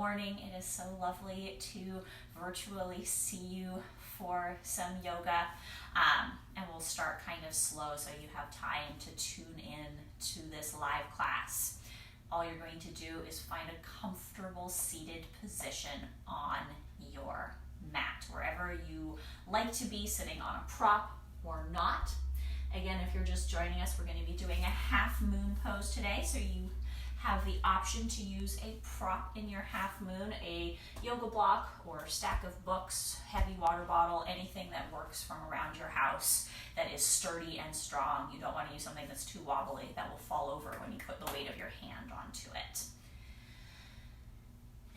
morning. It is so lovely to virtually see you for some yoga. And we'll start kind of slow so you have time to tune in to this live class. All you're going to do is find a comfortable seated position on your mat, wherever you like to be, sitting on a prop or not. Again, if you're just joining us, we're going to be doing a half moon pose today, so you have the option to use a prop in your half moon, a yoga block or stack of books, heavy water bottle, anything that works from around your house that is sturdy and strong. You don't want to use something that's too wobbly that will fall over when you put the weight of your hand onto it.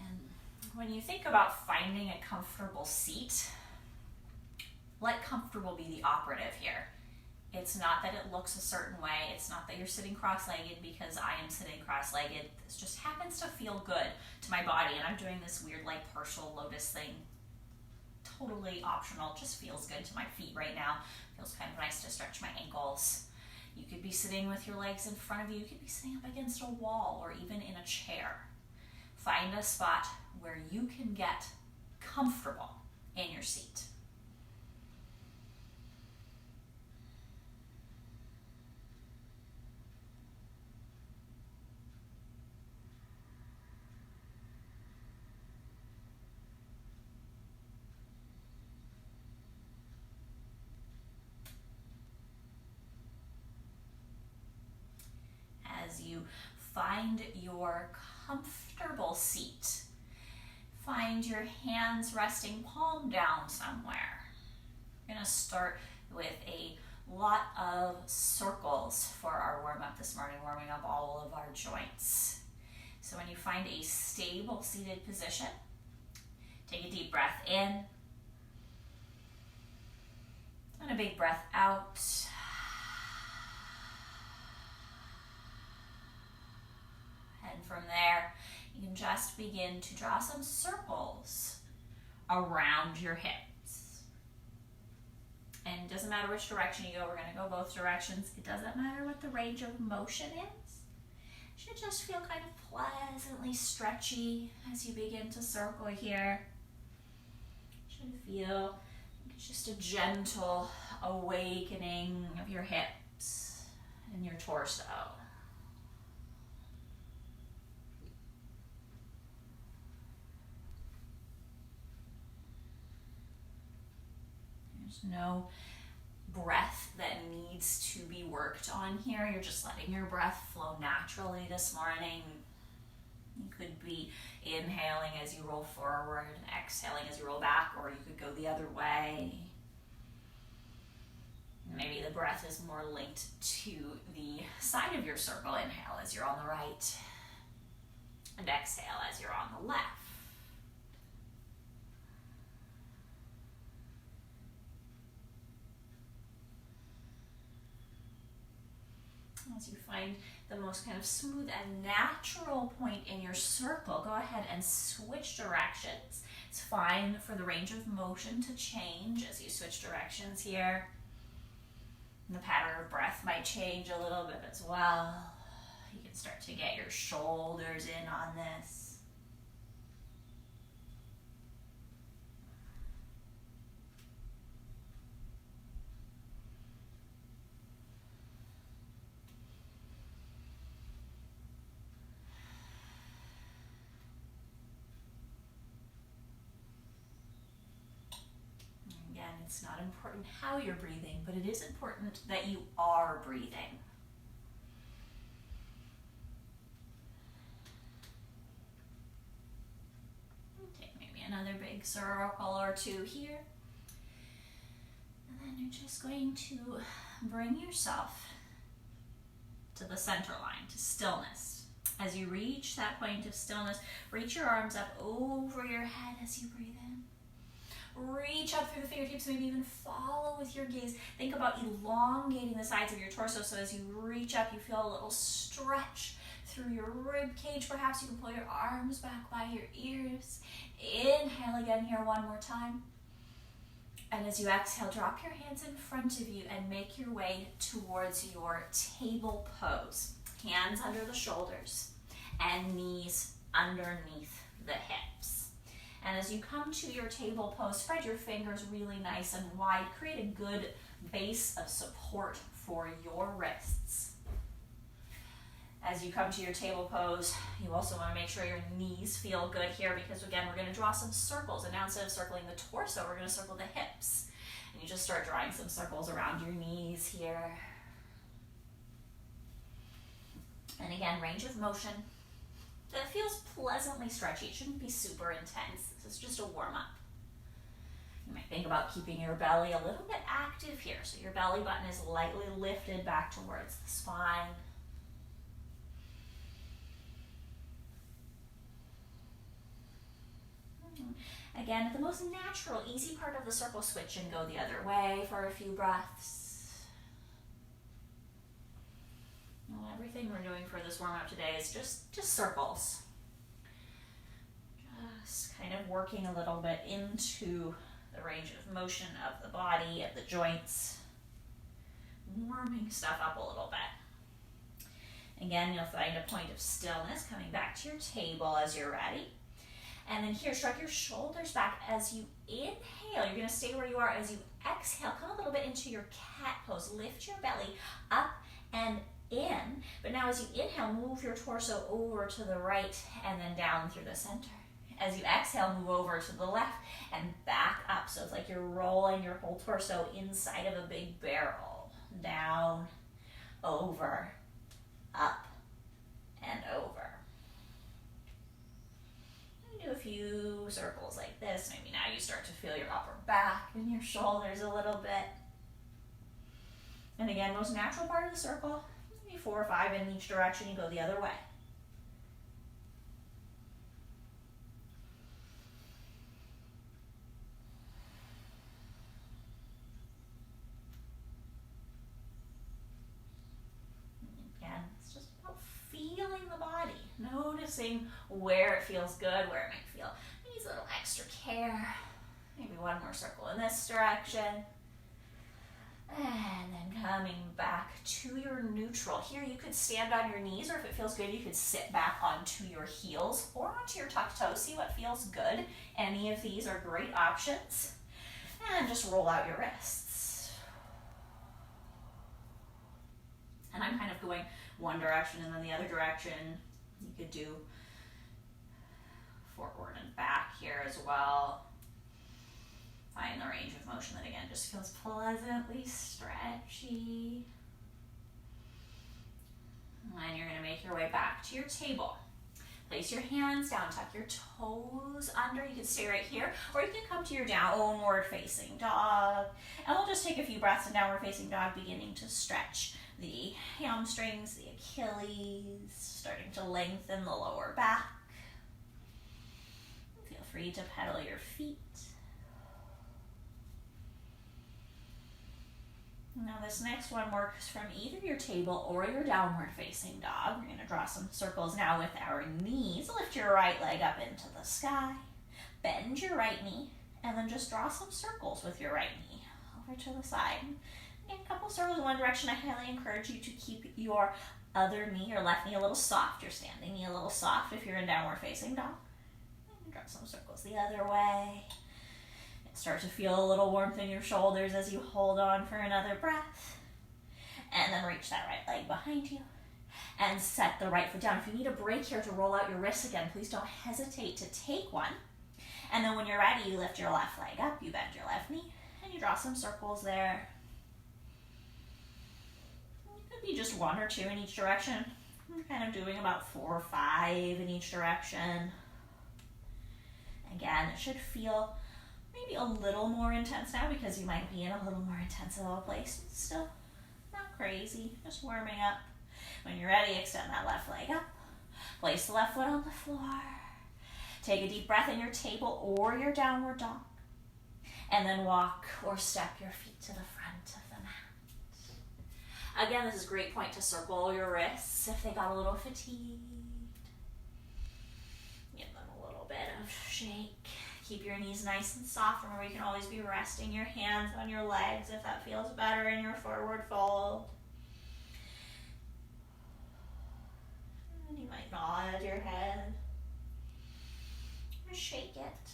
And when you think about finding a comfortable seat, let comfortable be the operative here. It's not that it looks a certain way. It's not that you're sitting cross-legged because I am sitting cross-legged. This just happens to feel good to my body, and I'm doing this weird like partial lotus thing. Totally optional, just feels good to my feet right now. Feels kind of nice to stretch my ankles. You could be sitting with your legs in front of you. You could be sitting up against a wall or even in a chair. Find a spot where you can get comfortable in your seat. As you find your comfortable seat, find your hands resting palm down somewhere. We're going to start with a lot of circles for our warm-up this morning, warming up all of our joints. So when you find a stable seated position, take a deep breath in and a big breath out. And from there, you can just begin to draw some circles around your hips. And it doesn't matter which direction you go, we're going to go both directions. It doesn't matter what the range of motion is. It should just feel kind of pleasantly stretchy as you begin to circle here. It should feel like it's just a gentle awakening of your hips and your torso. There's no breath that needs to be worked on here. You're just letting your breath flow naturally this morning. You could be inhaling as you roll forward and exhaling as you roll back, or you could go the other way. Maybe the breath is more linked to the side of your circle. Inhale as you're on the right, and exhale as you're on the left. As you find the most kind of smooth and natural point in your circle, go ahead and switch directions. It's fine for the range of motion to change as you switch directions here. And the pattern of breath might change a little bit as well. You can start to get your shoulders in on this. It's not important how you're breathing, but it is important that you are breathing. Take maybe another big circle or two here. And then you're just going to bring yourself to the center line, to stillness. As you reach that point of stillness, reach your arms up over your head as you breathe in. Reach up through the fingertips, maybe even follow with your gaze. Think about elongating the sides of your torso, so as you reach up, you feel a little stretch through your rib cage. Perhaps you can pull your arms back by your ears. Inhale again here one more time. And as you exhale, drop your hands in front of you and make your way towards your table pose. Hands under the shoulders and knees underneath the hips. And as you come to your table pose, spread your fingers really nice and wide. Create a good base of support for your wrists. As you come to your table pose, you also want to make sure your knees feel good here, because again, we're going to draw some circles. And now instead of circling the torso, we're going to circle the hips. And you just start drawing some circles around your knees here. And again, range of motion that feels pleasantly stretchy. It shouldn't be super intense. This is just a warm-up. You might think about keeping your belly a little bit active here. So your belly button is lightly lifted back towards the spine. Again, the most natural, easy part of the circle, switch and go the other way for a few breaths. Well, everything we're doing for this warm-up today is just circles. Just kind of working a little bit into the range of motion of the body, of the joints. Warming stuff up a little bit. Again, you'll find a point of stillness coming back to your table as you're ready. And then here, shrug your shoulders back as you inhale. You're going to stay where you are. As you exhale, come a little bit into your cat pose. Lift your belly up and in. But now as you inhale, move your torso over to the right and then down through the center. As you exhale, move over to the left and back up. So it's like you're rolling your whole torso inside of a big barrel. Down, over, up, and over. Do a few circles like this. Maybe now you start to feel your upper back and your shoulders a little bit. And again, most natural part of the circle, maybe 4 or 5 in each direction. You go the other way. Again, it's just about feeling the body, noticing where it feels good, where it might feel needs a little extra care. Maybe one more circle in this direction. And then coming back to your neutral. Here you could stand on your knees, or if it feels good, you could sit back onto your heels or onto your tucked toes. See what feels good. Any of these are great options. And just roll out your wrists. And I'm kind of going one direction and then the other direction. You could do forward and back here as well. Find the range of motion that again just feels pleasantly stretchy. And you're going to make your way back to your table. Place your hands down, tuck your toes under. You can stay right here, or you can come to your downward facing dog. And we'll just take a few breaths in downward facing dog, beginning to stretch the hamstrings, the Achilles, starting to lengthen the lower back. Feel free to pedal your feet. Now this next one works from either your table or your downward facing dog. We're going to draw some circles now with our knees. Lift your right leg up into the sky. Bend your right knee, and then just draw some circles with your right knee over to the side. Again, a couple circles in one direction. I highly encourage you to keep your other knee, your left knee, a little soft. Your standing knee a little soft if you're in downward facing dog. And draw some circles the other way. Start to feel a little warmth in your shoulders as you hold on for another breath. And then reach that right leg behind you. And set the right foot down. If you need a break here to roll out your wrists again, please don't hesitate to take one. And then when you're ready, you lift your left leg up, you bend your left knee, and you draw some circles there. It could be just 1 or 2 in each direction. I'm kind of doing about 4 or 5 in each direction. Again, it should feel maybe a little more intense now because you might be in a little more intense of a place. It's still not crazy, just warming up. When you're ready, extend that left leg up. Place the left foot on the floor. Take a deep breath in your table or your downward dog. And then walk or step your feet to the front of the mat. Again, this is a great point to circle your wrists if they got a little fatigued. Give them a little bit of shake. Keep your knees nice and soft. Remember, you can always be resting your hands on your legs if that feels better in your forward fold. And you might nod your head. shake it.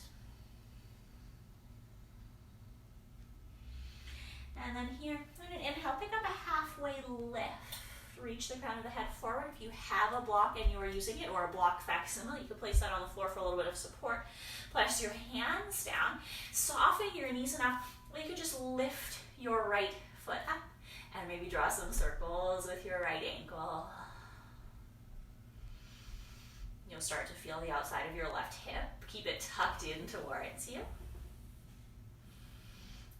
And then here, I'm going to inhale, pick up a halfway lift. Reach the crown of the head forward. If you have a block and you are using it, or a block facsimile, you can place that on the floor for a little bit of support. Place your hands down. Soften your knees enough where you could just lift your right foot up and maybe draw some circles with your right ankle. You'll start to feel the outside of your left hip. Keep it tucked in towards you.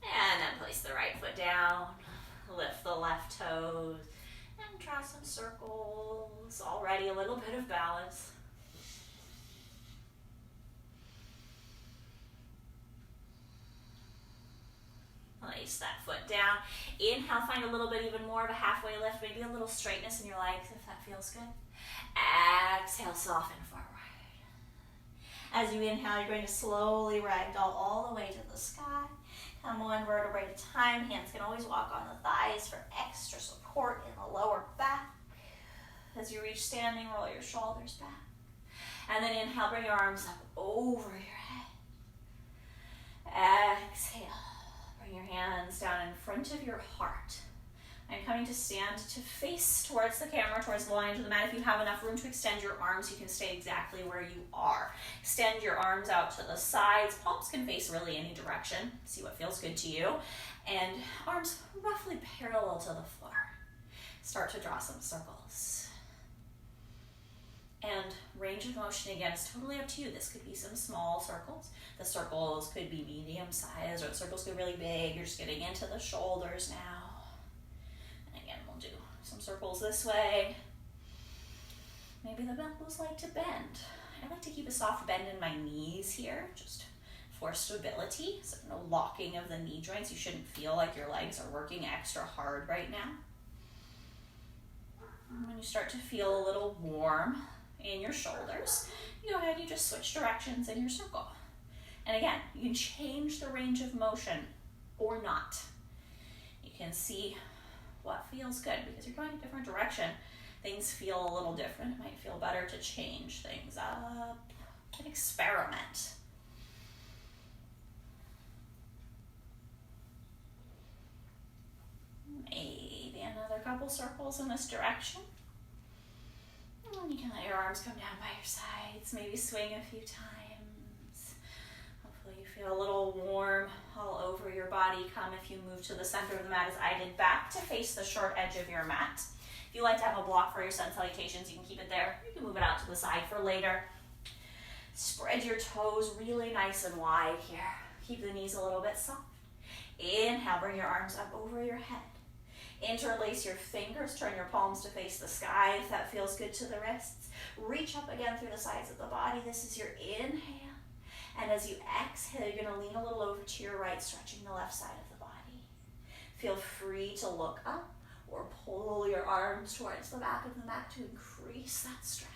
And then place the right foot down. Lift the left toes. And draw some circles. Already a little bit of balance. Place that foot down. Inhale, find a little bit even more of a halfway lift, maybe a little straightness in your legs if that feels good. Exhale, soften forward. As you inhale, you're going to slowly ragdoll all the way to the sky. Come one vertebrae at a time. Hands can always walk on the thighs for extra support in the lower back. As you reach standing, roll your shoulders back. And then inhale, bring your arms up over your head. Exhale. Bring your hands down in front of your heart. I'm coming to stand to face towards the camera, towards the line of the mat. If you have enough room to extend your arms, you can stay exactly where you are. Extend your arms out to the sides. Palms can face really any direction. See what feels good to you. And arms roughly parallel to the floor. Start to draw some circles. And range of motion, again, is totally up to you. This could be some small circles. The circles could be medium size, or the circles could be really big. You're just getting into the shoulders now. And again, we'll do some circles this way. Maybe the elbows like to bend. I like to keep a soft bend in my knees here, just for stability. So no locking of the knee joints. You shouldn't feel like your legs are working extra hard right now. And when you start to feel a little warm in your shoulders, you go ahead, you just switch directions in your circle. And again, you can change the range of motion or not. You can see what feels good because you're going a different direction. Things feel a little different. It might feel better to change things up and experiment. Maybe another couple circles in this direction. And you can let your arms come down by your sides, maybe swing a few times. Hopefully you feel a little warm all over your body. Come, if you move to the center of the mat as I did, back to face the short edge of your mat. If you like to have a block for your sun salutations, you can keep it there. You can move it out to the side for later. Spread your toes really nice and wide here. Keep the knees a little bit soft. Inhale, bring your arms up over your head. Interlace your fingers, turn your palms to face the sky if that feels good to the wrists. Reach up again through the sides of the body. This is your inhale. And as you exhale, you're going to lean a little over to your right, stretching the left side of the body. Feel free to look up or pull your arms towards the back of the mat to increase that stretch.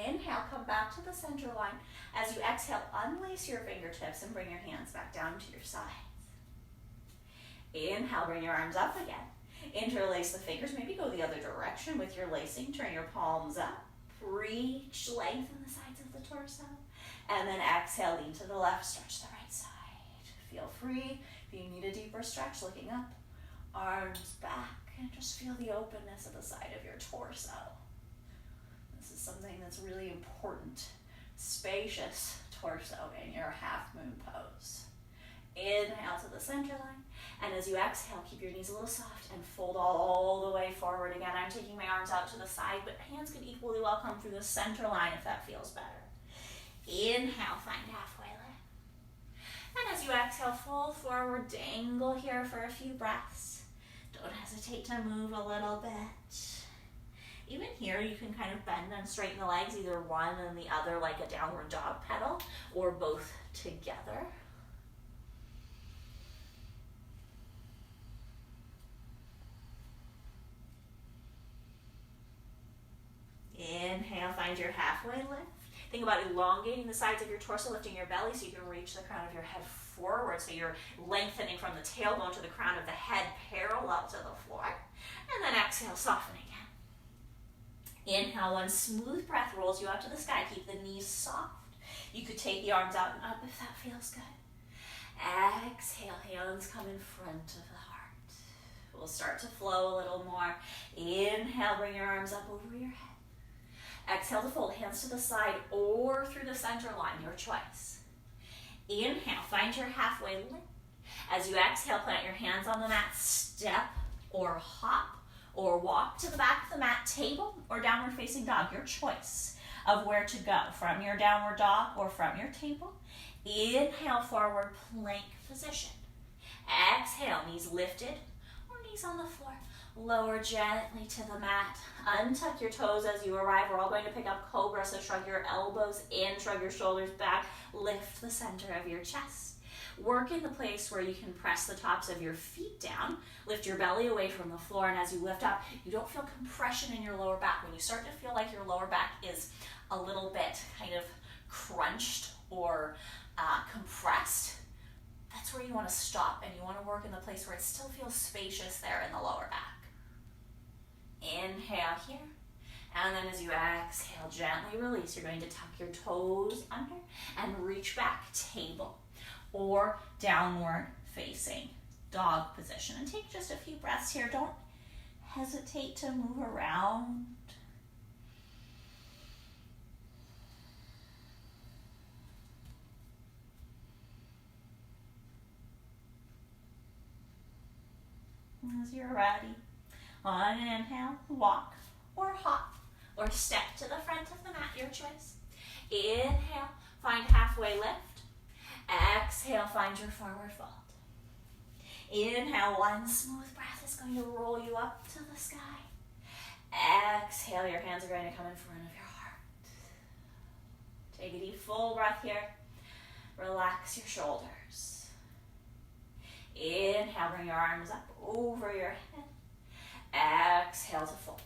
Inhale, come back to the center line. As you exhale, unlace your fingertips and bring your hands back down to your sides. Inhale, bring your arms up again. Interlace the fingers, maybe go the other direction with your lacing. Turn your palms up. Reach, lengthen the sides of the torso. And then exhale, lean to the left, stretch the right side. Feel free. If you need a deeper stretch, looking up, arms back, and just feel the openness of the side of your torso. This is something that's really important. Spacious torso in your half moon pose. Inhale to the center line, and as you exhale, keep your knees a little soft and fold all the way forward. Again, I'm taking my arms out to the side, but hands can equally well come through the center line if that feels better. Inhale, find halfway lift. And as you exhale, fold forward, dangle here for a few breaths. Don't hesitate to move a little bit. Even here, you can kind of bend and straighten the legs, either one and the other, like a downward dog pedal, or both together. Inhale, find your halfway lift. Think about elongating the sides of your torso, lifting your belly so you can reach the crown of your head forward. So you're lengthening from the tailbone to the crown of the head, parallel to the floor. And then exhale, soften again. Inhale, one smooth breath rolls you up to the sky. Keep the knees soft. You could take the arms out and up if that feels good. Exhale, hands come in front of the heart. We'll start to flow a little more. Inhale, bring your arms up over your head. Exhale to fold, hands to the side or through the center line, your choice. Inhale, find your halfway lift. As you exhale, plant your hands on the mat, step or hop or walk to the back of the mat, table or downward facing dog, your choice of where to go, from your downward dog or from your table. Inhale, forward plank position. Exhale, knees lifted or knees on the floor. Lower gently to the mat. Untuck your toes as you arrive. We're all going to pick up cobra, so shrug your elbows in, shrug your shoulders back, lift the center of your chest. Work in the place where you can press the tops of your feet down, lift your belly away from the floor, and as you lift up, you don't feel compression in your lower back. When you start to feel like your lower back is a little bit kind of crunched or compressed, that's where you want to stop, and you want to work in the place where it still feels spacious there in the lower back. Inhale here, and then as you exhale, gently release. You're going to tuck your toes under and reach back, table or downward facing dog position. And take just a few breaths here. Don't hesitate to move around. As you're ready, on an inhale, walk or hop or step to the front of the mat, your choice. Inhale, find halfway lift. Exhale, find your forward fold. Inhale, one smooth breath is going to roll you up to the sky. Exhale, your hands are going to come in front of your heart. Take a deep full breath here. Relax your shoulders. Inhale, bring your arms up over your head. Exhale to fold.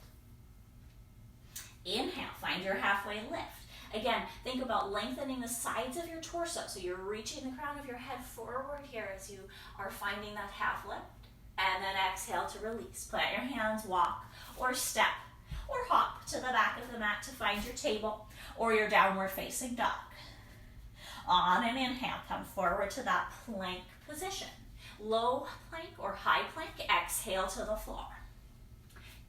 Inhale, find your halfway lift. Again, think about lengthening the sides of your torso. So you're reaching the crown of your head forward here as you are finding that half lift. And then exhale to release. Plant your hands, walk or step or hop to the back of the mat to find your table or your downward facing dog. On an inhale, come forward to that plank position. Low plank or high plank, exhale to the floor.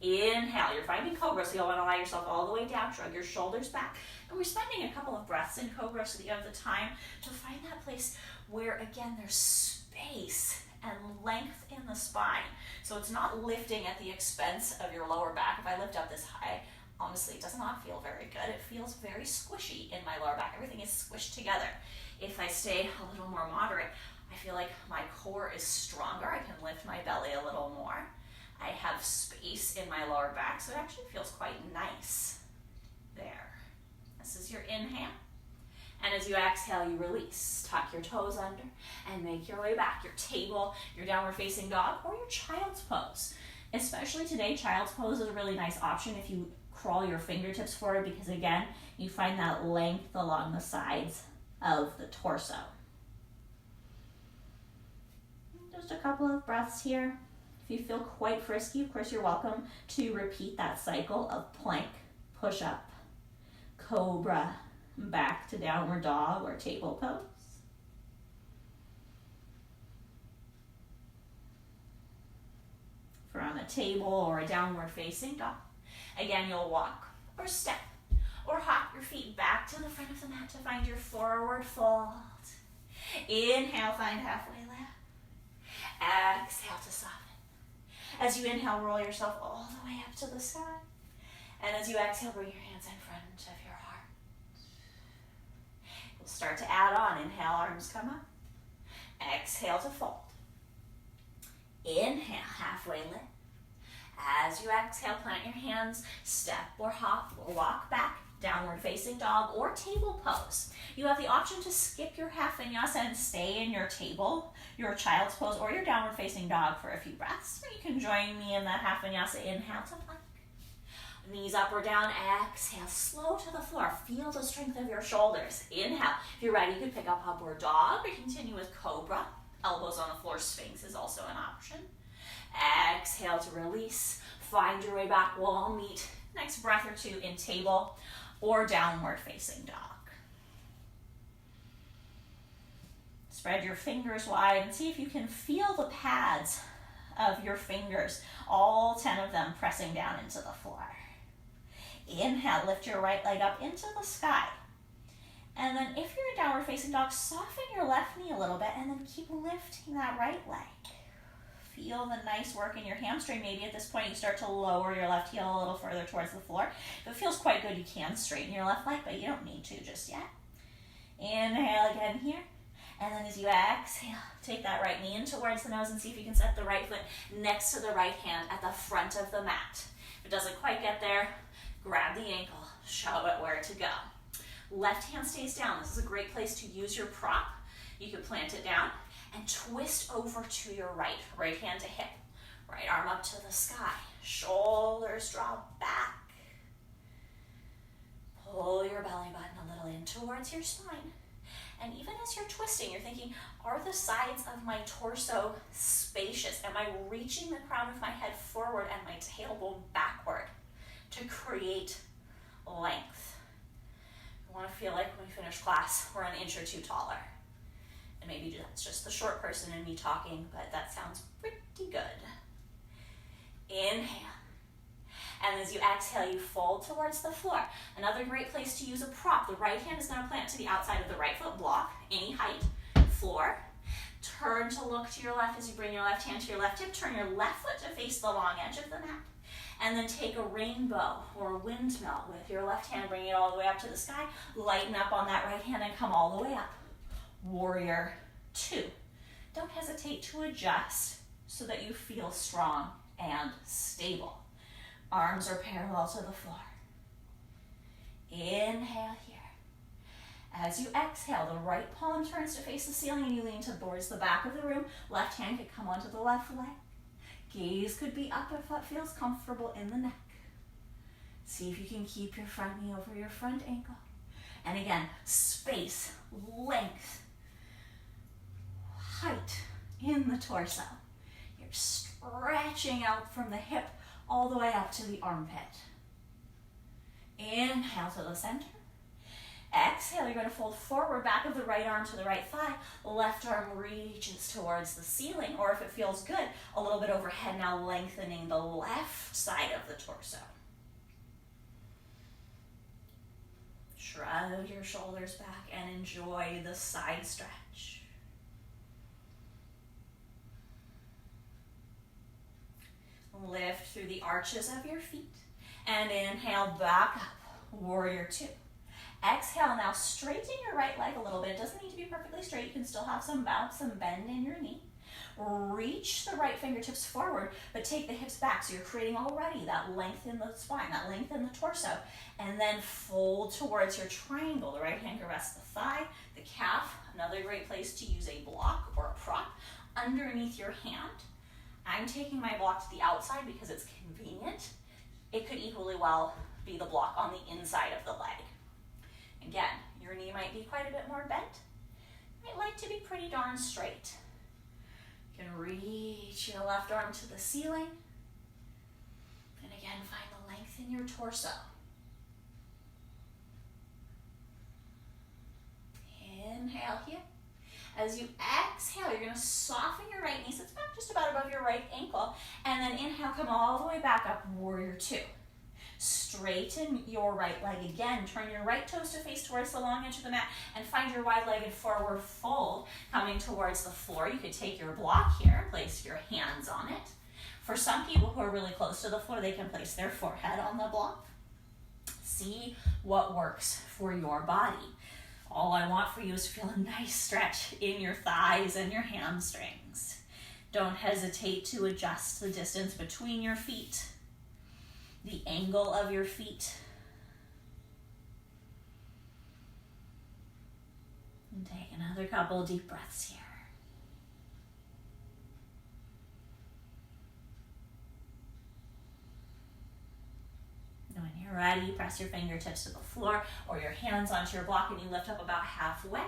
Inhale, you're finding cobra, so you'll want to lie yourself all the way down, shrug your shoulders back. And we're spending a couple of breaths in cobra so that you have the time to find that place where, again, there's space and length in the spine. So it's not lifting at the expense of your lower back. If I lift up this high, honestly, it does not feel very good. It feels very squishy in my lower back. Everything is squished together. If I stay a little more moderate, I feel like my core is stronger. I can lift my belly a little more. I have space in my lower back, so it actually feels quite nice there. This is your inhale. And as you exhale, you release. Tuck your toes under and make your way back. Your table, your downward facing dog, or your child's pose. Especially today, child's pose is a really nice option if you crawl your fingertips forward, because again, you find that length along the sides of the torso. Just a couple of breaths here. If you feel quite frisky, of course, you're welcome to repeat that cycle of plank, push up, cobra, back to downward dog or table pose. From a table or a downward facing dog, again, you'll walk or step or hop your feet back to the front of the mat to find your forward fold. Inhale, find halfway lift. Exhale to soften. As you inhale, roll yourself all the way up to the sky. And as you exhale, bring your hands in front of your heart. We'll start to add on. Inhale, arms come up. Exhale to fold. Inhale, halfway lift. As you exhale, plant your hands, step or hop or walk back, downward facing dog or table pose. You have the option to skip your half vinyasa and stay in your table, your child's pose, or your downward facing dog for a few breaths. Or you can join me in that half vinyasa. Inhale to plank. Knees up or down, exhale, slow to the floor. Feel the strength of your shoulders. Inhale. If you're ready, you can pick up upward dog or continue with cobra. Elbows on the floor, sphinx is also an option. Exhale to release. Find your way back, wall meet Next breath or two in table or downward facing dog. Spread your fingers wide and see if you can feel the pads of your fingers, all 10 of them pressing down into the floor. Inhale, lift your right leg up into the sky. And then if you're in downward facing dog, soften your left knee a little bit and then keep lifting that right leg. Feel the nice work in your hamstring. Maybe at this point you start to lower your left heel a little further towards the floor. If it feels quite good, you can straighten your left leg, but you don't need to just yet. Inhale again here. And then as you exhale, take that right knee in towards the nose and see if you can set the right foot next to the right hand at the front of the mat. If it doesn't quite get there, grab the ankle, show it where to go. Left hand stays down. This is a great place to use your prop. You can plant it down and twist over to your right. Right hand to hip. Right arm up to the sky. Shoulders draw back. Pull your belly button a little in towards your spine. And even as you're twisting, you're thinking, are the sides of my torso spacious? Am I reaching the crown of my head forward and my tailbone backward to create length? I want to feel like when we finish class, we're an inch or two taller. And maybe that's just the short person in me talking, but that sounds pretty good. Inhale. And as you exhale, you fold towards the floor. Another great place to use a prop. The right hand is going to plant to the outside of the right foot block, any height, floor. Turn to look to your left as you bring your left hand to your left hip. Turn your left foot to face the long edge of the mat. And then take a rainbow or a windmill with your left hand, bring it all the way up to the sky. Lighten up on that right hand and come all the way up. Warrior two. Don't hesitate to adjust so that you feel strong and stable. Arms are parallel to the floor. Inhale here. As you exhale, the right palm turns to face the ceiling and you lean towards the back of the room. Left hand could come onto the left leg. Gaze could be up if that feels comfortable in the neck. See if you can keep your front knee over your front ankle. And again, space, length, height in the torso. You're stretching out from the hip all the way up to the armpit. Inhale to the center. Exhale, you're going to fold forward, back of the right arm to the right thigh. Left arm reaches towards the ceiling, or if it feels good, a little bit overhead, now lengthening the left side of the torso. Shrug your shoulders back and enjoy the side stretch. Lift through the arches of your feet and inhale back up, warrior two. Exhale, now straighten your right leg a little bit. It doesn't need to be perfectly straight. You can still have some bounce, some bend in your knee. Reach the right fingertips forward, but take the hips back. So you're creating already that length in the spine, that length in the torso. And then fold towards your triangle. The right hand can rest the thigh, the calf. Another great place to use a block or a prop underneath your hand. I'm taking my block to the outside because it's convenient. It could equally well be the block on the inside of the leg. Again, your knee might be quite a bit more bent. Might like to be pretty darn straight. You can reach your left arm to the ceiling. And again, find the length in your torso. Inhale here. As you exhale, you're going to soften your right knee, so it's back just about above your right ankle. And then inhale, come all the way back up, warrior two. Straighten your right leg again. Turn your right toes to face towards the long edge of the mat and find your wide-legged forward fold coming towards the floor. You could take your block here, place your hands on it. For some people who are really close to the floor, they can place their forehead on the block. See what works for your body. All I want for you is to feel a nice stretch in your thighs and your hamstrings. Don't hesitate to adjust the distance between your feet, the angle of your feet. And take another couple deep breaths here. When you're Ready, press your fingertips to the floor or your hands onto your block and you lift up about halfway.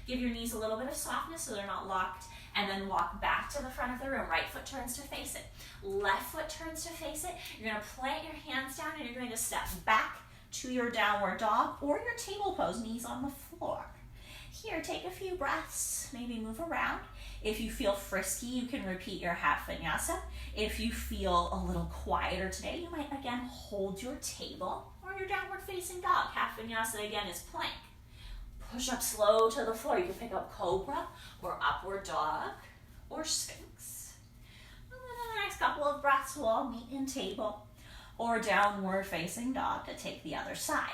Give your knees a little bit of softness so they're not locked, and then walk back to the front of the room. Right foot turns to face it. Left foot turns to face it. You're gonna plant your hands down and you're going to step back to your downward dog or your table pose, knees on the floor. Here, take a few breaths, maybe move around. If you feel frisky, you can repeat your half vinyasa. If you feel a little quieter today, you might again hold your table or your downward facing dog. Half vinyasa again is plank. Push up slow to the floor. You can pick up cobra or upward dog or sphinx. And then the next couple of breaths, we'll all meet in table or downward facing dog to take the other side.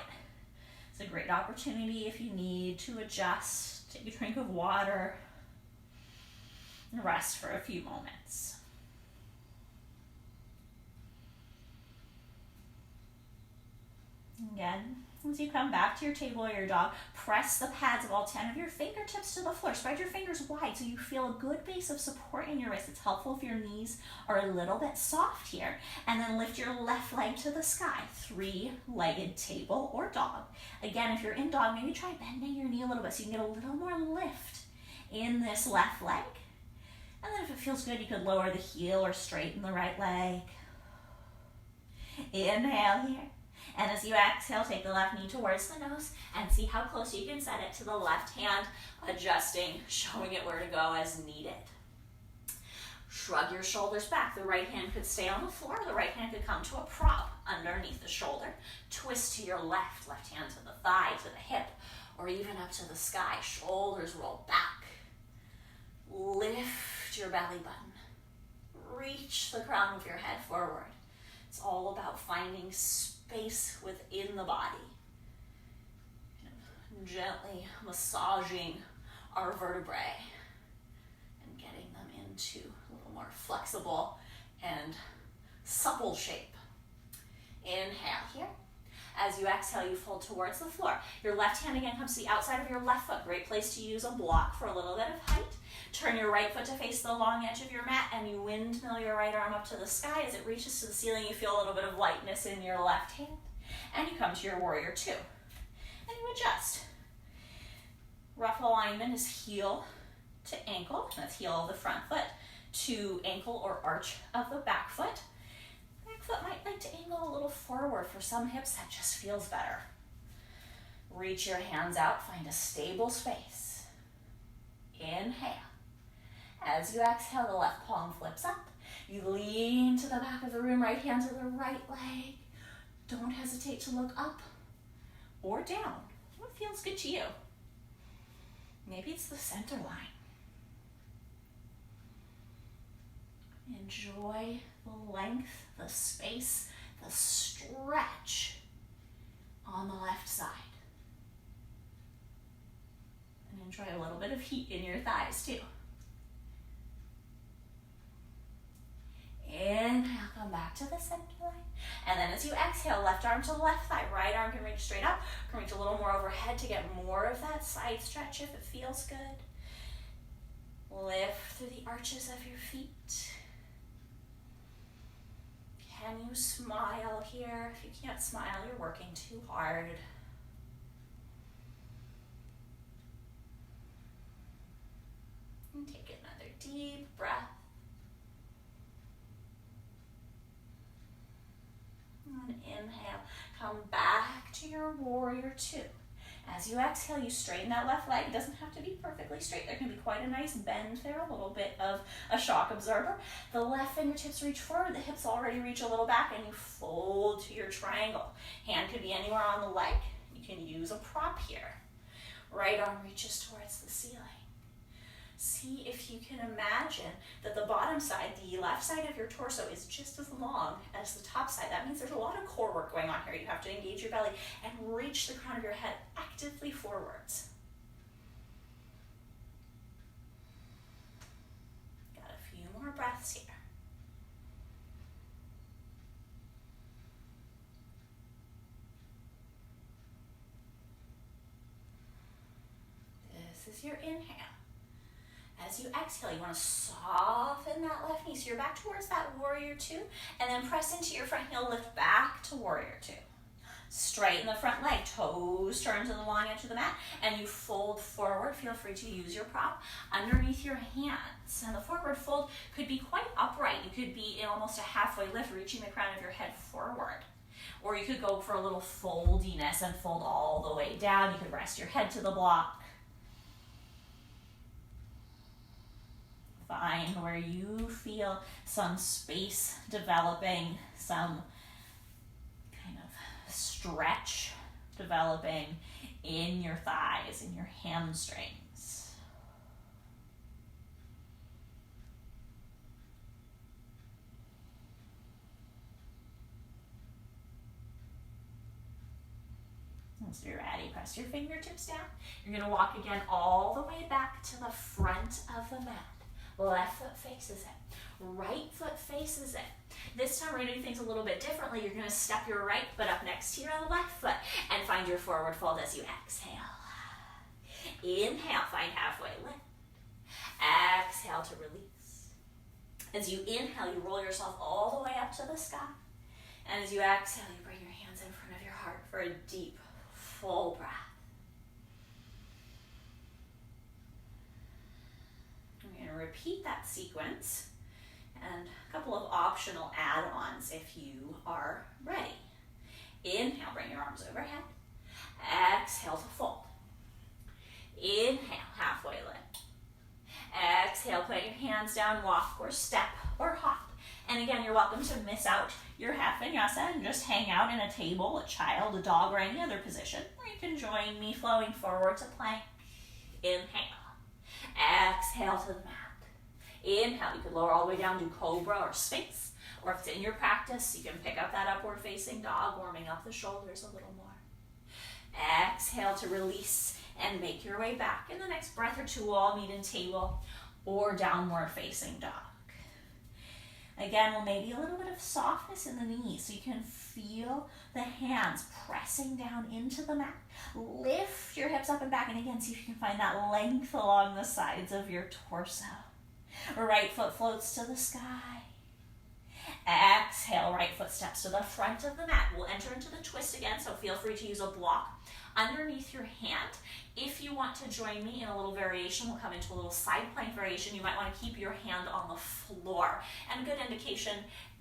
It's a great opportunity if you need to adjust, take a drink of water, and rest for a few moments. Again, as you come back to your table or your dog, press the pads of all 10 of your fingertips to the floor. Spread your fingers wide so you feel a good base of support in your wrist. It's helpful if your knees are a little bit soft here. And then lift your left leg to the sky. Three-legged table or dog. Again, if you're in dog, maybe try bending your knee a little bit so you can get a little more lift in this left leg. And then if it feels good, you could lower the heel or straighten the right leg. Inhale here. And as you exhale, take the left knee towards the nose and see how close you can set it to the left hand, adjusting, showing it where to go as needed. Shrug your shoulders back. The right hand could stay on the floor. The right hand could come to a prop underneath the shoulder. Twist to your left hand to the thigh, to the hip, or even up to the sky. Shoulders roll back. Lift your belly button. Reach the crown of your head forward. It's all about finding space within the body. Gently massaging our vertebrae and getting them into a little more flexible and supple shape. Inhale here. As you exhale, you fold towards the floor. Your left hand again comes to the outside of your left foot. Great place to use a block for a little bit of height. Turn your right foot to face the long edge of your mat and you windmill your right arm up to the sky. As it reaches to the ceiling, you feel a little bit of lightness in your left hand. And you come to your warrior two. And you adjust. Rough alignment is heel to ankle. That's heel of the front foot to ankle or arch of the back foot. Back foot might like to angle a little forward. For some hips, that just feels better. Reach your hands out. Find a stable space. Inhale. As you exhale, the left palm flips up. You lean to the back of the room, right hand to the right leg. Don't hesitate to look up or down. What feels good to you? Maybe it's the center line. Enjoy the length, the space, the stretch on the left side. And enjoy a little bit of heat in your thighs too. Inhale, come back to the center line. And then as you exhale, left arm to left thigh, right arm can reach straight up, can reach a little more overhead to get more of that side stretch if it feels good. Lift through the arches of your feet. Can you smile here? If you can't smile, you're working too hard. And take another deep breath. And inhale, come back to your warrior two. As you exhale, you straighten that left leg. It doesn't have to be perfectly straight. There can be quite a nice bend there, a little bit of a shock absorber. The left fingertips reach forward, the hips already reach a little back, and you fold to your triangle. Hand could be anywhere on the leg. You can use a prop here. Right arm reaches towards the ceiling. See if you can imagine that the bottom side, the left side of your torso, is just as long as the top side. That means there's a lot of core work going on here. You have to engage your belly and reach the crown of your head actively forwards. Got a few more breaths here. This is your inhale. As you exhale, you want to soften that left knee. So you're back towards that warrior two, and then press into your front heel, lift back to warrior two. Straighten the front leg, toes turn to the long edge of the mat, and you fold forward. Feel free to use your prop underneath your hands. And the forward fold could be quite upright. You could be in almost a halfway lift, reaching the crown of your head forward. Or you could go for a little foldiness and fold all the way down. You could rest your head to the block. Find where you feel some space developing, some kind of stretch developing in your thighs, in your hamstrings. Once you're ready, press your fingertips down. You're going to walk again all the way back to the front of the mat. Left foot faces it. Right foot faces it. This time we're going to do things a little bit differently. You're going to step your right foot up next to your left foot and find your forward fold as you exhale. Inhale, find halfway lift. Exhale to release. As you inhale, you roll yourself all the way up to the sky. And as you exhale, you bring your hands in front of your heart for a deep, full breath. We're going to repeat that sequence and a couple of optional add-ons if you are ready. Inhale, bring your arms overhead. Exhale to fold. Inhale, halfway lift. Exhale, put your hands down, walk or step or hop. And again, you're welcome to miss out your half vinyasa and just hang out in a table, a child, a dog, or any other position. Or you can join me flowing forward to plank. Inhale. Exhale to the mat. Inhale, you could lower all the way down to cobra or sphinx. Or if it's in your practice, you can pick up that upward facing dog, warming up the shoulders a little more. Exhale to release and make your way back. In the next breath or two, we'll all meet in table or downward facing dog. Again, well, maybe a little bit of softness in the knees so you can feel the hands pressing down into the mat. Lift your hips up and back, and again, see if you can find that length along the sides of your torso. Right foot floats to the sky. Exhale, right foot steps to the front of the mat. We'll enter into the twist again, so feel free to use a block underneath your hand. If you want to join me in a little variation, we'll come into a little side plank variation. You might want to keep your hand on the floor. And a good indication,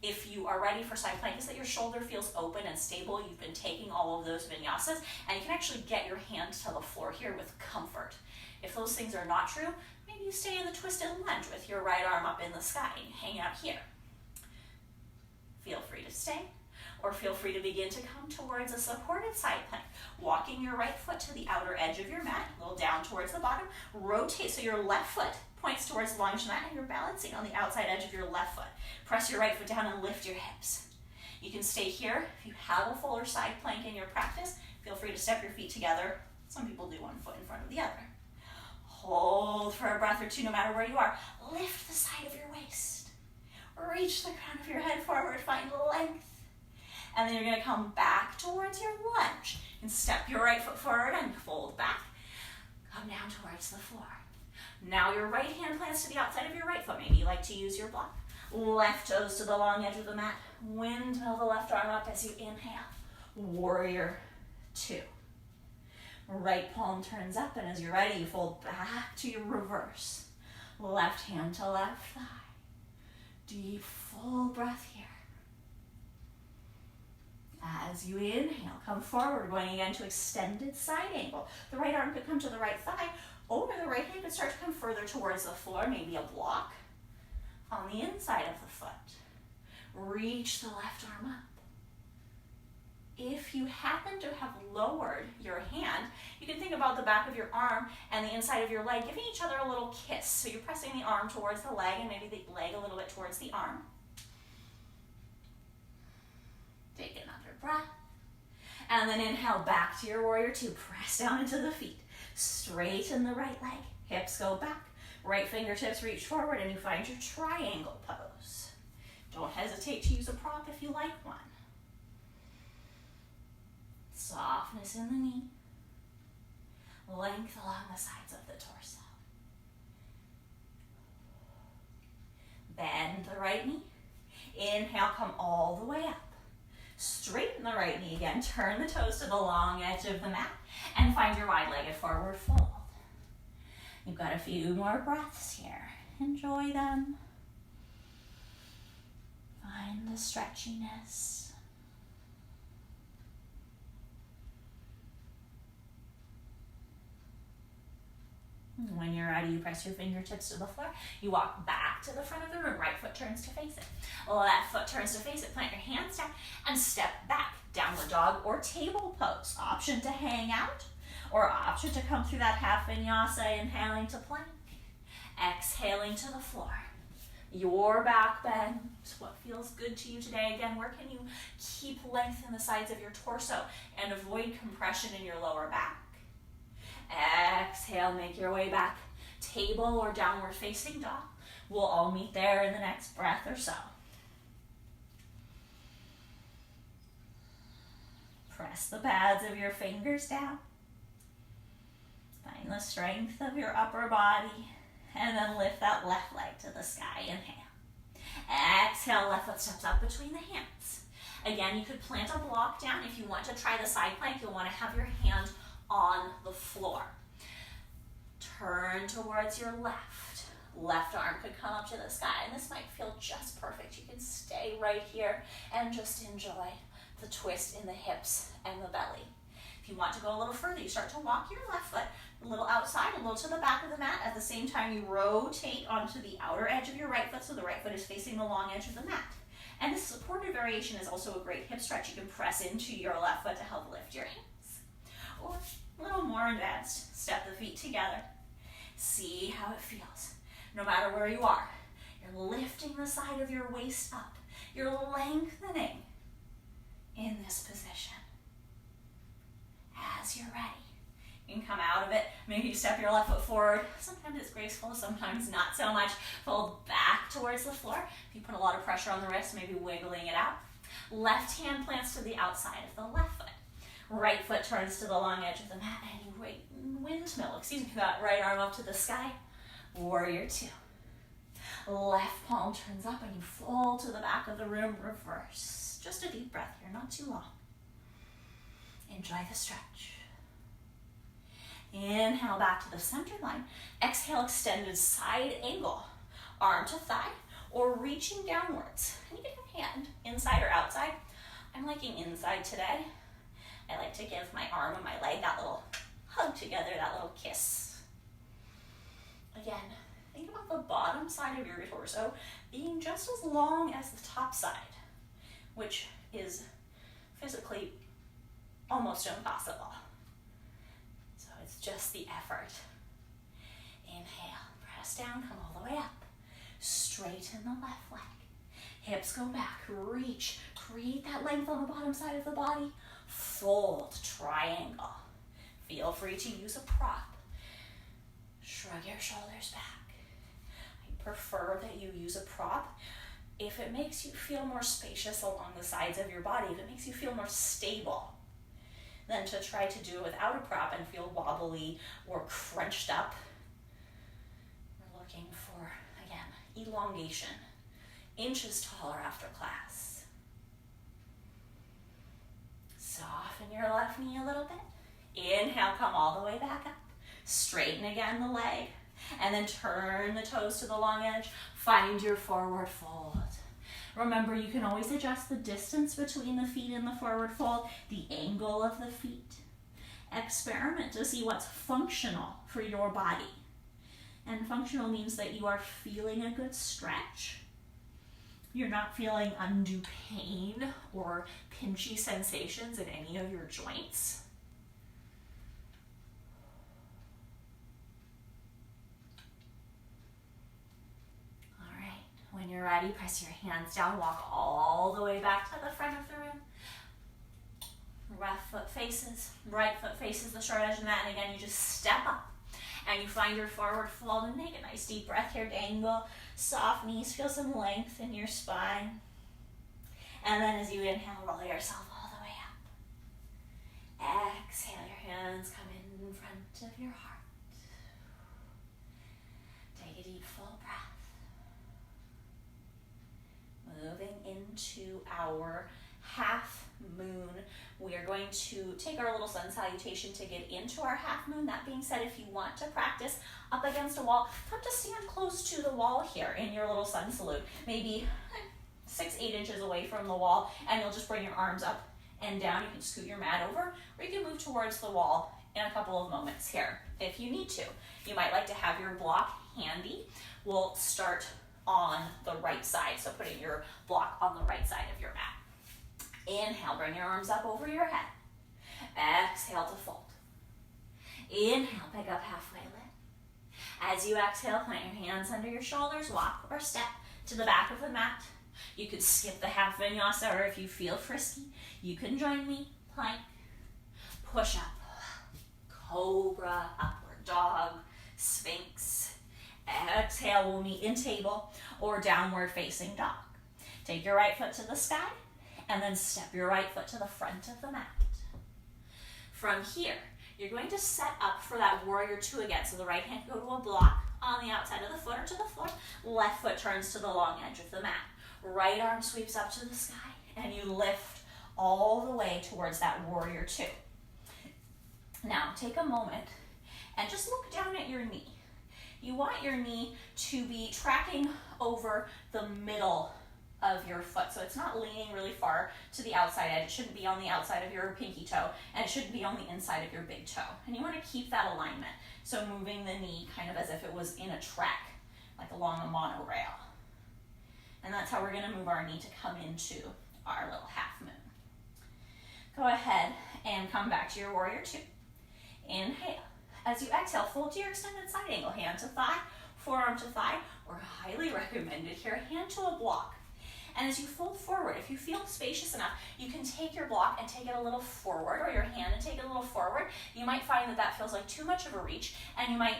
if you are ready for side plank, is that your shoulder feels open and stable. You've been taking all of those vinyasas, and you can actually get your hand to the floor here with comfort. If those things are not true, maybe you stay in the twisted lunge with your right arm up in the sky and hang out here. Feel free to stay, or feel free to begin to come towards a supported side plank. Walking your right foot to the outer edge of your mat, a little down towards the bottom. Rotate so your left foot points towards the long edge of the mat and you're balancing on the outside edge of your left foot. Press your right foot down and lift your hips. You can stay here. If you have a fuller side plank in your practice, feel free to step your feet together. Some people do one foot in front of the other. Hold for a breath or two no matter where you are. Lift the side of your waist. Reach the crown of your head forward, find length. And then you're going to come back towards your lunge. And step your right foot forward and fold back. Come down towards the floor. Now your right hand plants to the outside of your right foot. Maybe you like to use your block. Left toes to the long edge of the mat. Windmill the left arm up as you inhale. Warrior two. Right palm turns up, and as you're ready, you fold back to your reverse. Left hand to left thigh. Deep, full breath here. As you inhale, come forward, going again to extended side angle. The right arm could come to the right thigh, or the right hand could start to come further towards the floor, maybe a block on the inside of the foot. Reach the left arm up. If you happen to have lowered your hand, you can think about the back of your arm and the inside of your leg giving each other a little kiss. So you're pressing the arm towards the leg and maybe the leg a little bit towards the arm. Take another breath. And then inhale back to your warrior two. Press down into the feet. Straighten the right leg. Hips go back. Right fingertips reach forward and you find your triangle pose. Don't hesitate to use a prop if you like one. Softness in the knee. Length along the sides of the torso. Bend the right knee. Inhale, come all the way up. Straighten the right knee again. Turn the toes to the long edge of the mat and find your wide-legged forward fold. You've got a few more breaths here. Enjoy them. Find the stretchiness. When you're ready, you press your fingertips to the floor. You walk back to the front of the room. Right foot turns to face it. Left foot turns to face it. Plant your hands down and step back. Downward dog or table pose. Option to hang out or option to come through that half vinyasa, inhaling to plank. Exhaling to the floor. Your back bend. What feels good to you today? Again, where can you keep length in the sides of your torso and avoid compression in your lower back? Exhale, make your way back. Table or downward facing dog. We'll all meet there in the next breath or so. Press the pads of your fingers down. Find the strength of your upper body. And then lift that left leg to the sky. Inhale. Exhale, left foot steps up between the hands. Again, you could plant a block down. If you want to try the side plank, you'll want to have your hand on the floor. Turn towards your left. Left arm could come up to the sky, and this might feel just perfect. You can stay right here and just enjoy the twist in the hips and the belly. If you want to go a little further, you start to walk your left foot a little outside, a little to the back of the mat. At the same time, you rotate onto the outer edge of your right foot, so the right foot is facing the long edge of the mat. And this supported variation is also a great hip stretch. You can press into your left foot to help lift your hands. Or a little more advanced, step the feet together. See how it feels. No matter where you are, you're lifting the side of your waist up. You're lengthening in this position. As you're ready, you can come out of it. Maybe you step your left foot forward. Sometimes it's graceful, sometimes not so much. Fold back towards the floor. If you put a lot of pressure on the wrist, maybe wiggling it out. Left hand plants to the outside of the left foot. Right foot turns to the long edge of the mat, and you windmill, that right arm up to the sky. Warrior two. Left palm turns up and you fall to the back of the room, reverse. Just a deep breath here, not too long. Enjoy the stretch. Inhale back to the center line. Exhale, extended side angle. Arm to thigh or reaching downwards. And you can have hand inside or outside. I'm liking inside today. I like to give my arm and my leg that little hug together, that little kiss. Again, think about the bottom side of your torso being just as long as the top side, which is physically almost impossible. So it's just the effort. Inhale, press down, come all the way up. Straighten the left leg. Hips go back, reach, create that length on the bottom side of the body. Fold, triangle. Feel free to use a prop. Shrug your shoulders back. I prefer that you use a prop if it makes you feel more spacious along the sides of your body, if it makes you feel more stable, than to try to do it without a prop and feel wobbly or crunched up. We're looking for, again, elongation. Inches taller after class. Soften your left knee a little bit. Inhale, come all the way back up. Straighten again the leg. And then turn the toes to the long edge. Find your forward fold. Remember, you can always adjust the distance between the feet in the forward fold, the angle of the feet. Experiment to see what's functional for your body. And functional means that you are feeling a good stretch. You're not feeling undue pain or pinchy sensations in any of your joints. All right, when you're ready, press your hands down, walk all the way back to the front of the room. Left foot faces, right foot faces the short edge of the mat, and again, you just step up and you find your forward fold and take a nice deep breath here, dangle. Soft knees, feel some length in your spine. And then as you inhale, roll yourself all the way up. Exhale, your hands come in front of your heart. Take a deep, full breath. Moving into our half moon. We are going to take our little sun salutation to get into our half moon. That being said, if you want to practice up against a wall, come to stand close to the wall here in your little sun salute, maybe 6-8 inches away from the wall, and you'll just bring your arms up and down. You can scoot your mat over, or you can move towards the wall in a couple of moments here if you need to. You might like to have your block handy. We'll start on the right side, so putting your block on the right side of your mat. Inhale, bring your arms up over your head. Exhale to fold. Inhale, pick up halfway lift. As you exhale, plant your hands under your shoulders, walk or step to the back of the mat. You could skip the half vinyasa, or if you feel frisky, you can join me. Plank, push up, cobra, upward dog, sphinx. Exhale, we'll meet in table or downward facing dog. Take your right foot to the sky, and then step your right foot to the front of the mat. From here, you're going to set up for that warrior two again. So the right hand go to a block on the outside of the foot or to the floor. Left foot turns to the long edge of the mat. Right arm sweeps up to the sky, and you lift all the way towards that warrior two. Now, take a moment and just look down at your knee. You want your knee to be tracking over the middle of your foot. So it's not leaning really far to the outside edge. It shouldn't be on the outside of your pinky toe, and it shouldn't be on the inside of your big toe. And you want to keep that alignment. So moving the knee kind of as if it was in a track, like along a monorail. And that's how we're going to move our knee to come into our little half moon. Go ahead and come back to your warrior two. Inhale. As you exhale, fold to your extended side angle. Hand to thigh, forearm to thigh, or highly recommended here, hand to a block. And as you fold forward, if you feel spacious enough, you can take your block and take it a little forward, or your hand and take it a little forward. You might find that that feels like too much of a reach, and you might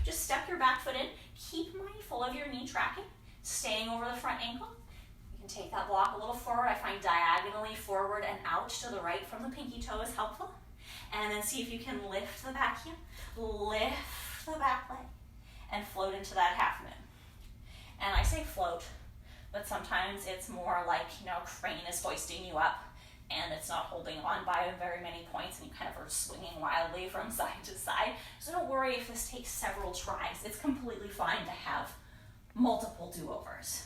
just step your back foot in. Keep mindful of your knee tracking, staying over the front ankle. You can take that block a little forward. I find diagonally forward and out to the right from the pinky toe is helpful. And then see if you can lift the back heel, lift the back leg, and float into that half moon. And I say float, but sometimes it's more like, a crane is hoisting you up and it's not holding on by very many points, and you kind of are swinging wildly from side to side. So don't worry if this takes several tries. It's completely fine to have multiple do-overs.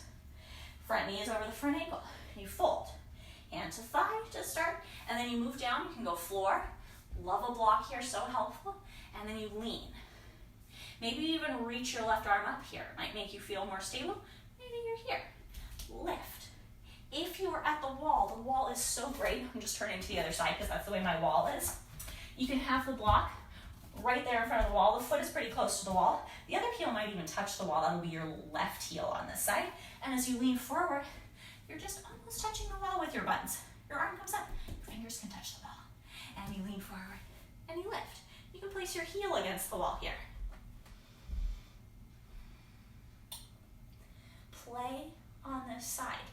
Front knee is over the front ankle. You fold. Hand to thigh to start, and then you move down. You can go floor. Love a block here, so helpful. And then you lean. Maybe you even reach your left arm up here. It might make you feel more stable. Maybe you're here. Lift. If you are at the wall is so great. I'm just turning to the other side because that's the way my wall is. You can have the block right there in front of the wall. The foot is pretty close to the wall. The other heel might even touch the wall. That'll be your left heel on this side. And as you lean forward, you're just almost touching the wall with your buttons. Your arm comes up, your fingers can touch the wall. And you lean forward, and you lift. You can place your heel against the wall here. Play on this side.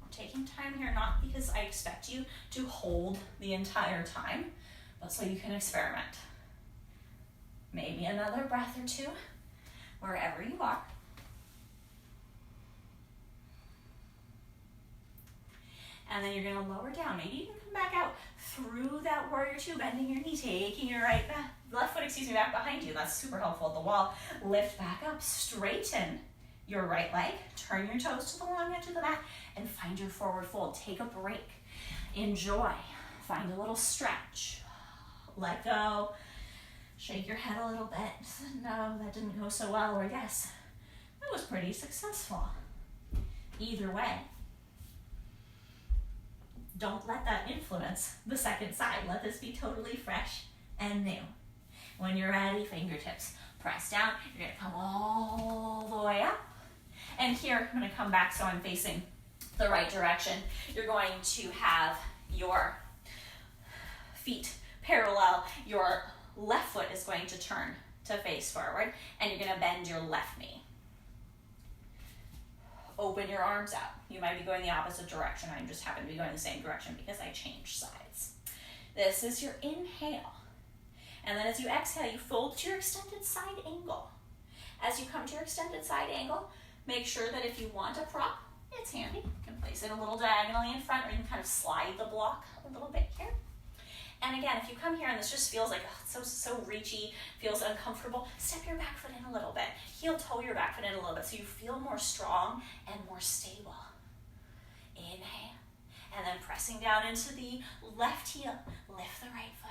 I'm taking time here, not because I expect you to hold the entire time, but so you can experiment. Maybe another breath or two, wherever you are. And then you're going to lower down. Maybe you can come back out through that warrior two, bending your knee, taking your left foot back behind you. That's super helpful at the wall. Lift back up, straighten your right leg, turn your toes to the long edge of the mat, and find your forward fold. Take a break. Enjoy. Find a little stretch. Let go. Shake your head a little bit. No, that didn't go so well, or yes, that was pretty successful. Either way, don't let that influence the second side. Let this be totally fresh and new. When you're ready, fingertips press down. You're going to come all the way up. And here, I'm going to come back so I'm facing the right direction. You're going to have your feet parallel. Your left foot is going to turn to face forward, and you're going to bend your left knee. Open your arms out. You might be going the opposite direction. I just happen to be going the same direction because I changed sides. This is your inhale. And then as you exhale, you fold to your extended side angle. As you come to your extended side angle, make sure that if you want a prop, it's handy. You can place it a little diagonally in front, or you can kind of slide the block a little bit here. And again, if you come here and this just feels like so reachy, feels uncomfortable, step your back foot in a little bit. Heel toe your back foot in a little bit so you feel more strong and more stable. Inhale. And then pressing down into the left heel, lift the right foot.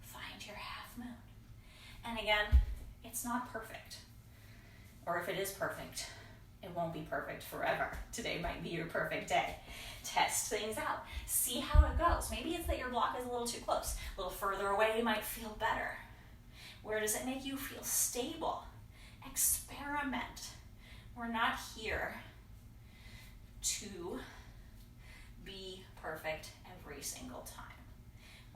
Find your half moon. And again, it's not perfect. Or if it is perfect, it won't be perfect forever. Today might be your perfect day. Test things out. See how it goes. Maybe it's that your block is a little too close. A little further away might feel better. Where does it make you feel stable? Experiment. We're not here to be perfect every single time.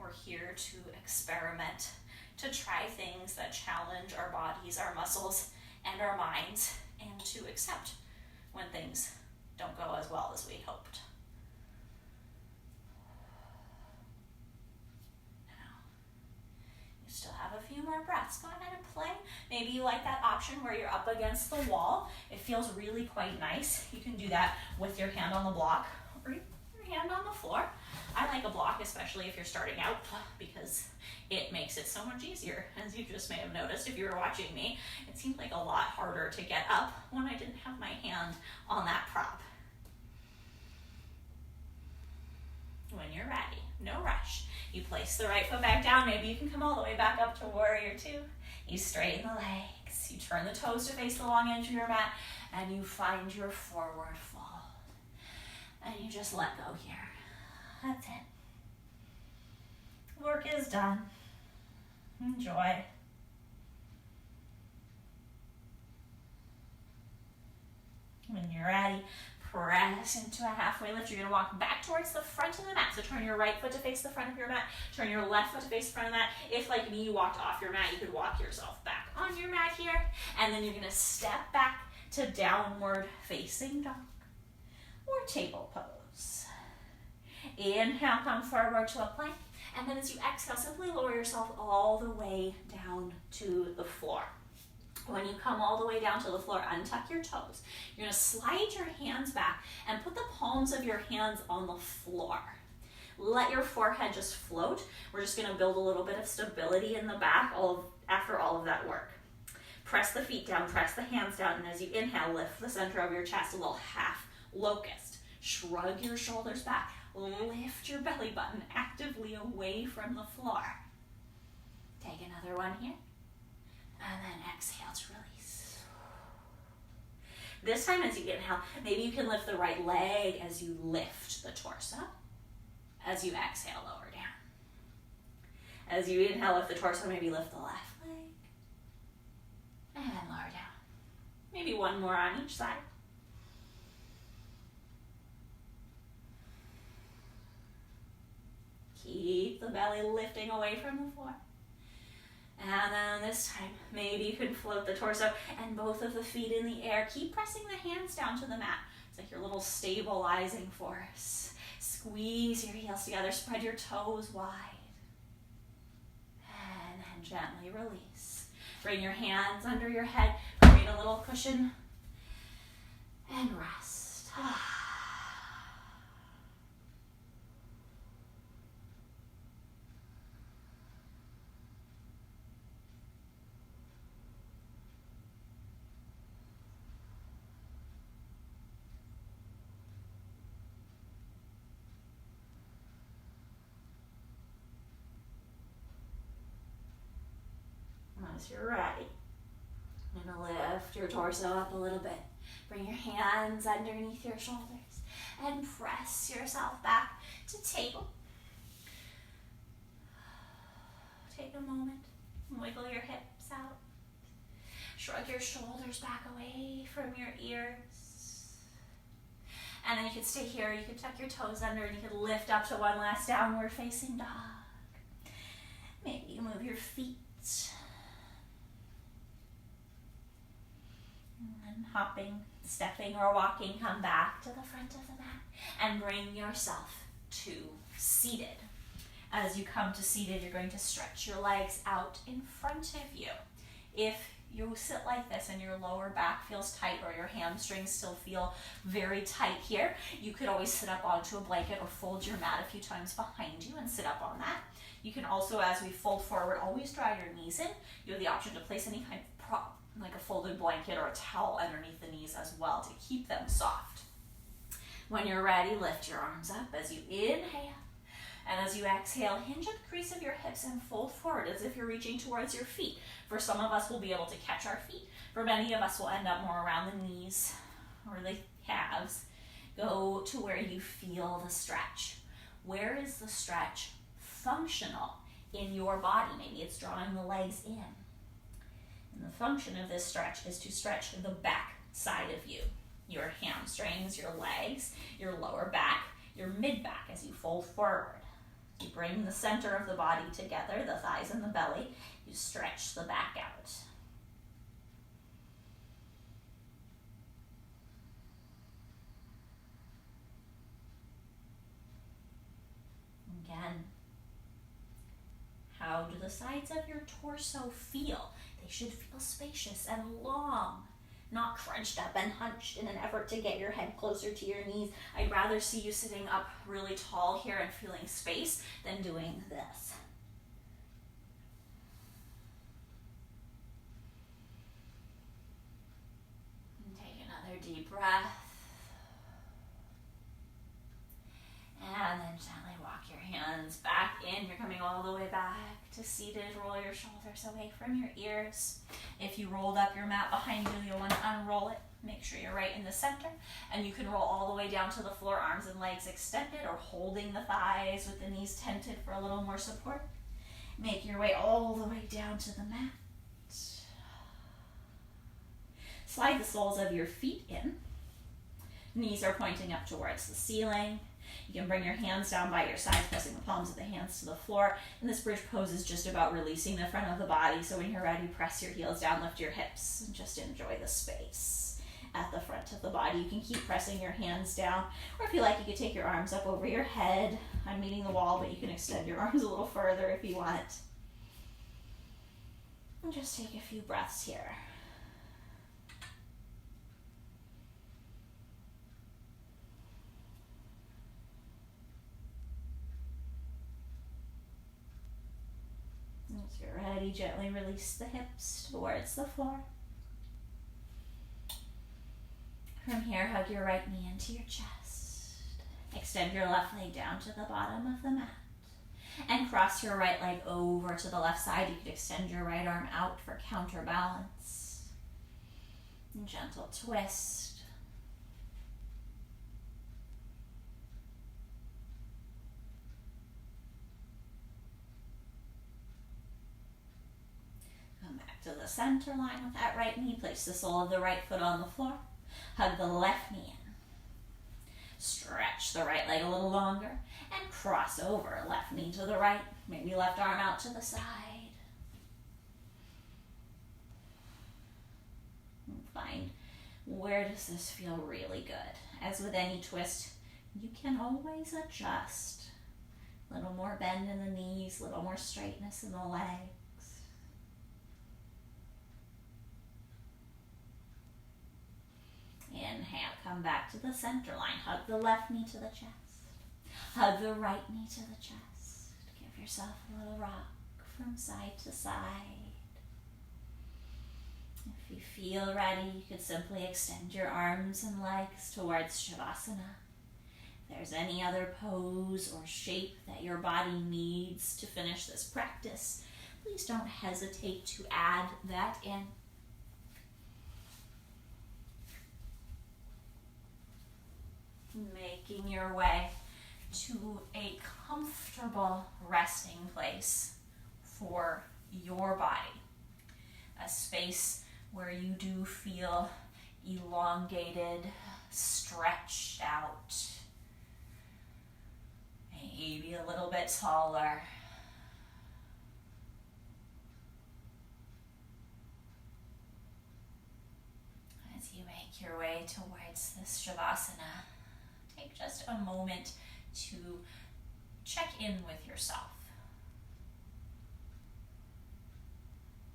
We're here to experiment, to try things that challenge our bodies, our muscles, and our minds, and to accept when things don't go as well as we hoped. Still have a few more breaths. Go ahead and play. Maybe you like that option where you're up against the wall. It feels really quite nice. You can do that with your hand on the block or your hand on the floor. I like a block, especially if you're starting out, because it makes it so much easier. As you just may have noticed if you were watching me, it seemed like a lot harder to get up when I didn't have my hand on that prop. When you're ready, no rush. You place the right foot back down. Maybe you can come all the way back up to warrior two. You straighten the legs. You turn the toes to face the long edge of your mat, and you find your forward fold. And you just let go here. That's it. Work is done. Enjoy. When you're ready, press into a halfway lift. You're going to walk back towards the front of the mat. So turn your right foot to face the front of your mat. Turn your left foot to face the front of the mat. If, like me, you walked off your mat, you could walk yourself back on your mat here. And then you're going to step back to downward facing dog or table pose. Inhale, come forward to a plank. And then as you exhale, simply lower yourself all the way down to the floor. When you come all the way down to the floor, untuck your toes. You're going to slide your hands back and put the palms of your hands on the floor. Let your forehead just float. We're just going to build a little bit of stability in the back after all of that work. Press the feet down, press the hands down, and as you inhale, lift the center of your chest, a little half locust. Shrug your shoulders back. Lift your belly button actively away from the floor. Take another one here. And then exhale to release. This time as you inhale, maybe you can lift the right leg as you lift the torso. As you exhale, lower down. As you inhale, lift the torso, maybe lift the left leg. And then lower down. Maybe one more on each side. Keep the belly lifting away from the floor. And then this time, maybe you can float the torso and both of the feet in the air. Keep pressing the hands down to the mat. It's like your little stabilizing force. Squeeze your heels together, spread your toes wide. And then gently release. Bring your hands under your head, create a little cushion, and rest. As you're ready, I'm going to lift your torso up a little bit. Bring your hands underneath your shoulders and press yourself back to table. Take a moment, wiggle your hips out. Shrug your shoulders back away from your ears. And then you can stay here. You can tuck your toes under and you can lift up to one last downward facing dog. Maybe you move your feet. And hopping, stepping, or walking, come back to the front of the mat and bring yourself to seated. As you come to seated, you're going to stretch your legs out in front of you. If you sit like this and your lower back feels tight or your hamstrings still feel very tight here, you could always sit up onto a blanket or fold your mat a few times behind you and sit up on that. You can also, as we fold forward, always draw your knees in. You have the option to place any kind of prop, like a folded blanket or a towel underneath the knees as well to keep them soft. When you're ready, lift your arms up as you inhale. And as you exhale, hinge at the crease of your hips and fold forward as if you're reaching towards your feet. For some of us, we'll be able to catch our feet. For many of us, we'll end up more around the knees or the calves. Go to where you feel the stretch. Where is the stretch functional in your body? Maybe it's drawing the legs in. And the function of this stretch is to stretch the back side of you. Your hamstrings, your legs, your lower back, your mid-back as you fold forward. You bring the center of the body together, the thighs and the belly. You stretch the back out. Again, how do the sides of your torso feel? They should feel spacious and long, not crunched up and hunched in an effort to get your head closer to your knees. I'd rather see you sitting up really tall here and feeling space than doing this. And take another deep breath. And then gently walk your hands back in. You're coming all the way back to seated. Roll your shoulders away from your ears. If you rolled up your mat behind you, you'll want to unroll it. Make sure you're right in the center. And you can roll all the way down to the floor, arms and legs extended, or holding the thighs with the knees tented for a little more support. Make your way all the way down to the mat. Slide the soles of your feet in. Knees are pointing up towards the ceiling. You can bring your hands down by your sides, pressing the palms of the hands to the floor. And this bridge pose is just about releasing the front of the body. So when you're ready, press your heels down, lift your hips, and just enjoy the space at the front of the body. You can keep pressing your hands down. Or if you like, you could take your arms up over your head. I'm meeting the wall, but you can extend your arms a little further if you want. And just take a few breaths here. As you're ready, gently release the hips towards the floor. From here, hug your right knee into your chest. Extend your left leg down to the bottom of the mat. And cross your right leg over to the left side. You could extend your right arm out for counterbalance. And gentle twist. To the center line with that right knee. Place the sole of the right foot on the floor. Hug the left knee in. Stretch the right leg a little longer and cross over. Left knee to the right. Maybe left arm out to the side. And find where does this feel really good. As with any twist, you can always adjust. A little more bend in the knees, a little more straightness in the legs. Inhale, come back to the center line. Hug the left knee to the chest. Hug the right knee to the chest. Give yourself a little rock from side to side. If you feel ready, you could simply extend your arms and legs towards Shavasana. If there's any other pose or shape that your body needs to finish this practice, please don't hesitate to add that in. Making your way to a comfortable resting place for your body. A space where you do feel elongated, stretched out, maybe a little bit taller. As you make your way towards this Shavasana, take just a moment to check in with yourself,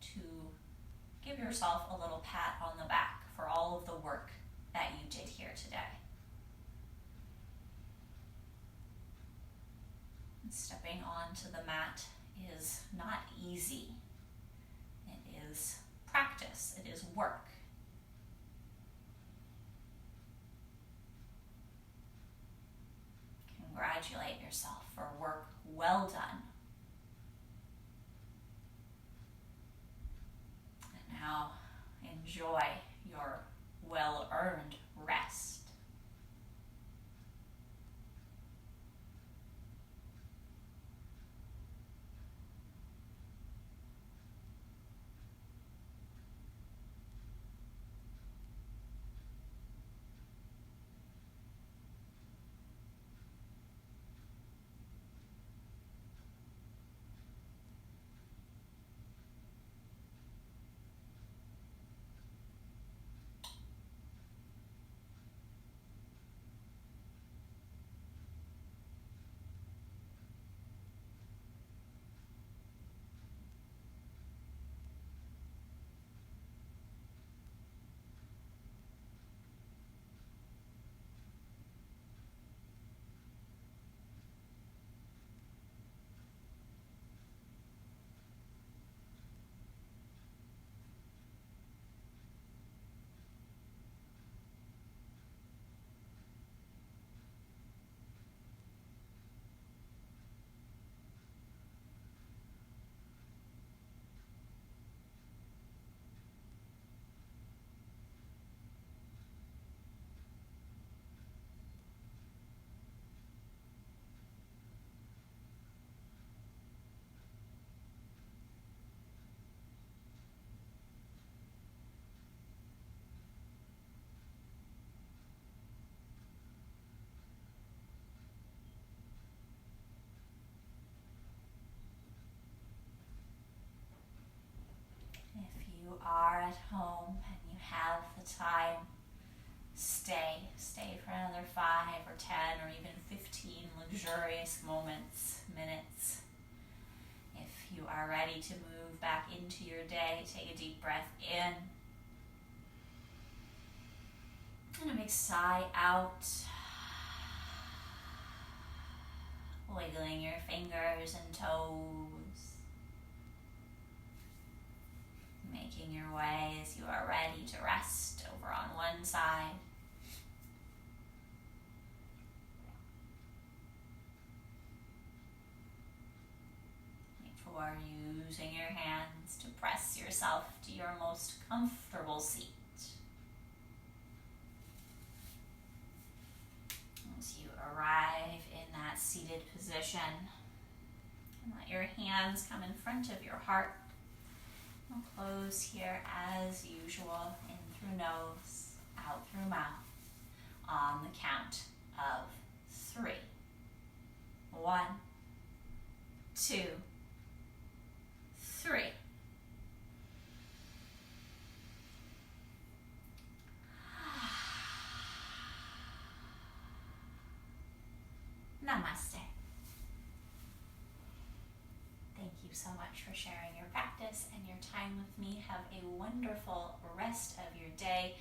to give yourself a little pat on the back for all of the work that you did here today. Stepping onto the mat is not easy. It is practice. It is work. Congratulate yourself for work well done. And now enjoy your well-earned rest. If you are at home and you have the time, stay for another 5 or 10 or even 15 luxurious minutes. If you are ready to move back into your day, take a deep breath in and a big sigh out. Wiggling your fingers and toes. Making your way as you are ready to rest over on one side. Before using your hands to press yourself to your most comfortable seat. As you arrive in that seated position, and let your hands come in front of your heart. We'll close here as usual, in through nose, out through mouth, on the count of 3. 1, 2, 3. Namaste. Thank you so much for sharing your practice and your time with me. Have a wonderful rest of your day.